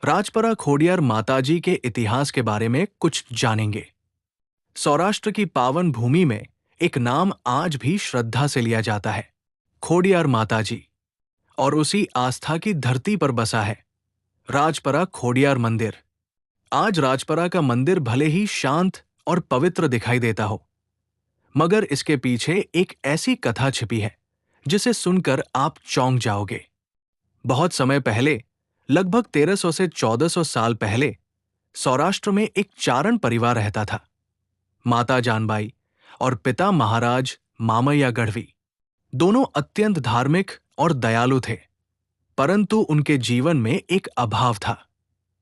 राजपरा खोडियार माताजी के इतिहास के बारे में कुछ जानेंगे। सौराष्ट्र की पावन भूमि में एक नाम आज भी श्रद्धा से लिया जाता है, खोडियार माताजी, और उसी आस्था की धरती पर बसा है राजपरा खोडियार मंदिर। आज राजपरा का मंदिर भले ही शांत और पवित्र दिखाई देता हो, मगर इसके पीछे एक ऐसी कथा छिपी है जिसे सुनकर आप चौंक जाओगे। बहुत समय पहले, लगभग 1300 से 1400 साल पहले, सौराष्ट्र में एक चारण परिवार रहता था। माता जानबाई और पिता महाराज मामैया गढ़वी दोनों अत्यंत धार्मिक और दयालु थे, परंतु उनके जीवन में एक अभाव था,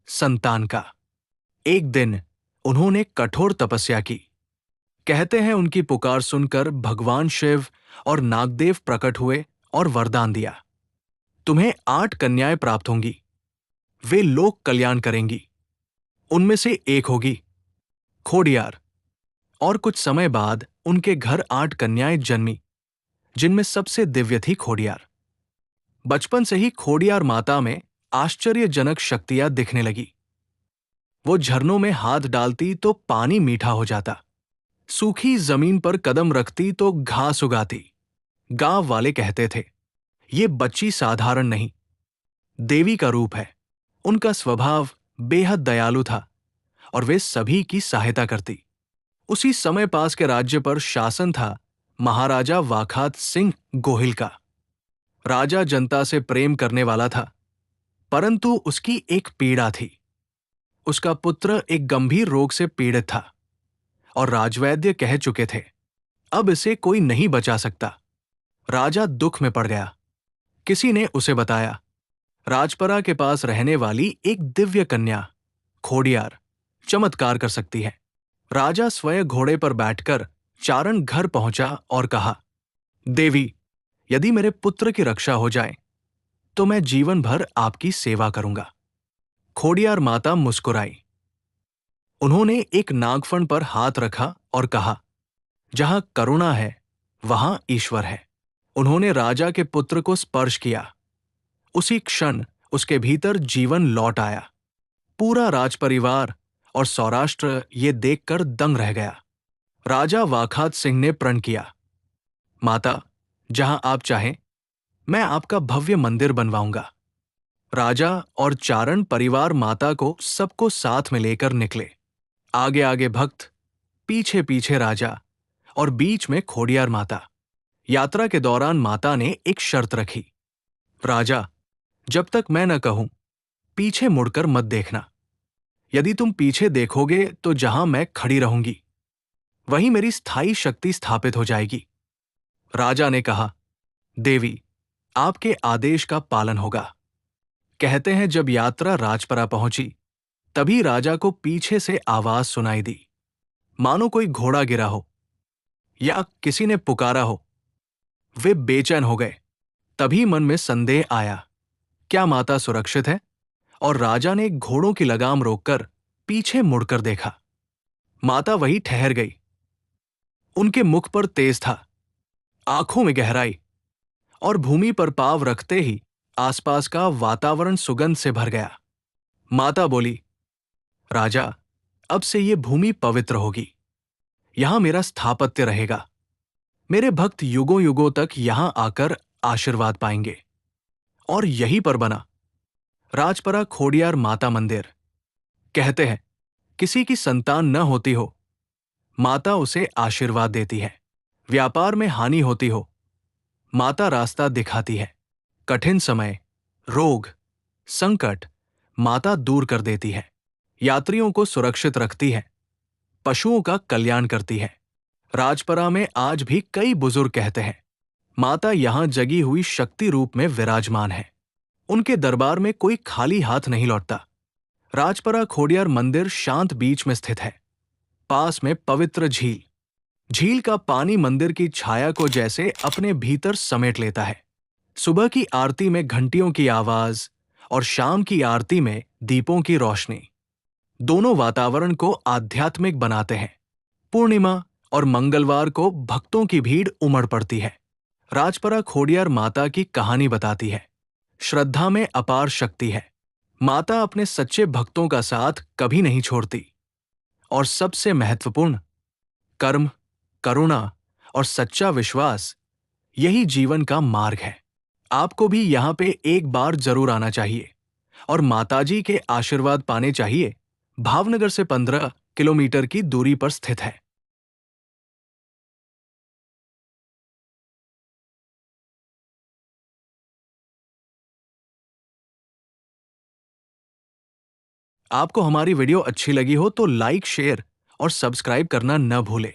संतान का। एक दिन उन्होंने कठोर तपस्या की। कहते हैं उनकी पुकार सुनकर भगवान शिव और नागदेव प्रकट हुए और वरदान दिया, तुम्हें 8 कन्याएं प्राप्त होंगी, वे लोक कल्याण करेंगी। उनमें से एक होगी खोडियार। और कुछ समय बाद उनके घर 8 कन्याएं जन्मी, जिनमें सबसे दिव्य थी खोडियार। बचपन से ही खोडियार माता में आश्चर्यजनक शक्तियां दिखने लगी। वो झरनों में हाथ डालती तो पानी मीठा हो जाता, सूखी जमीन पर कदम रखती तो घास उगाती। गांव वाले कहते थे, ये बच्ची साधारण नहीं, देवी का रूप है। उनका स्वभाव बेहद दयालु था और वे सभी की सहायता करती। उसी समय पास के राज्य पर शासन था महाराजा वाखात सिंह गोहिल का। राजा जनता से प्रेम करने वाला था, परंतु उसकी एक पीड़ा थी। उसका पुत्र एक गंभीर रोग से पीड़ित था और राजवैद्य कह चुके थे, अब इसे कोई नहीं बचा सकता। राजा दुख में पड़ गया। किसी ने उसे बताया, राजपरा के पास रहने वाली एक दिव्य कन्या खोडियार चमत्कार कर सकती है। राजा स्वयं घोड़े पर बैठकर चारण घर पहुंचा और कहा, देवी, यदि मेरे पुत्र की रक्षा हो जाए तो मैं जीवन भर आपकी सेवा करूंगा। खोडियार माता मुस्कुराई। उन्होंने एक नागफण पर हाथ रखा और कहा, जहां करुणा है वहां ईश्वर है। उन्होंने राजा के पुत्र को स्पर्श किया। उसी क्षण उसके भीतर जीवन लौट आया। पूरा राजपरिवार और सौराष्ट्र ये देखकर दंग रह गया। राजा वाखात सिंह ने प्रण किया, माता, जहां आप चाहें मैं आपका भव्य मंदिर बनवाऊंगा। राजा और चारण परिवार माता को सबको साथ में लेकर निकले। आगे आगे भक्त, पीछे पीछे राजा और बीच में खोडियार माता। यात्रा के दौरान माता ने एक शर्त रखी, राजा, जब तक मैं न कहूं पीछे मुड़कर मत देखना। यदि तुम पीछे देखोगे तो जहां मैं खड़ी रहूंगी वहीं मेरी स्थायी शक्ति स्थापित हो जाएगी। राजा ने कहा, देवी, आपके आदेश का पालन होगा। कहते हैं जब यात्रा राजपरा पहुंची तभी राजा को पीछे से आवाज सुनाई दी, मानो कोई घोड़ा गिरा हो या किसी ने पुकारा हो। वे बेचैन हो गए। तभी मन में संदेह आया, क्या माता सुरक्षित है? और राजा ने घोड़ों की लगाम रोककर पीछे मुड़कर देखा। माता वही ठहर गई। उनके मुख पर तेज था, आंखों में गहराई, और भूमि पर पांव रखते ही आसपास का वातावरण सुगंध से भर गया। माता बोली, राजा, अब से ये भूमि पवित्र होगी। यहां मेरा स्थापत्य रहेगा। मेरे भक्त युगों युगों तक यहां आकर आशीर्वाद पाएंगे। और यहीं पर बना राजपरा खोडियार माता मंदिर। कहते हैं, किसी की संतान न होती हो, माता उसे आशीर्वाद देती है। व्यापार में हानि होती हो, माता रास्ता दिखाती है। कठिन समय, रोग, संकट माता दूर कर देती है। यात्रियों को सुरक्षित रखती है, पशुओं का कल्याण करती है। राजपरा में आज भी कई बुजुर्ग कहते हैं, माता यहां जगी हुई शक्ति रूप में विराजमान है। उनके दरबार में कोई खाली हाथ नहीं लौटता। राजपरा खोडियार मंदिर शांत बीच में स्थित है। पास में पवित्र झील। झील का पानी मंदिर की छाया को जैसे अपने भीतर समेट लेता है। सुबह की आरती में घंटियों की आवाज और शाम की आरती में दीपों की रोशनी दोनों वातावरण को आध्यात्मिक बनाते हैं। पूर्णिमा और मंगलवार को भक्तों की भीड़ उमड़ पड़ती है। राजपरा खोडियार माता की कहानी बताती है, श्रद्धा में अपार शक्ति है। माता अपने सच्चे भक्तों का साथ कभी नहीं छोड़ती। और सबसे महत्वपूर्ण, कर्म, करुणा और सच्चा विश्वास, यही जीवन का मार्ग है। आपको भी यहाँ पे एक बार जरूर आना चाहिए और माताजी के आशीर्वाद पाने चाहिए। भावनगर से 15 किलोमीटर की दूरी पर स्थित है। आपको हमारी वीडियो अच्छी लगी हो तो लाइक, शेयर और सब्सक्राइब करना न भूलें।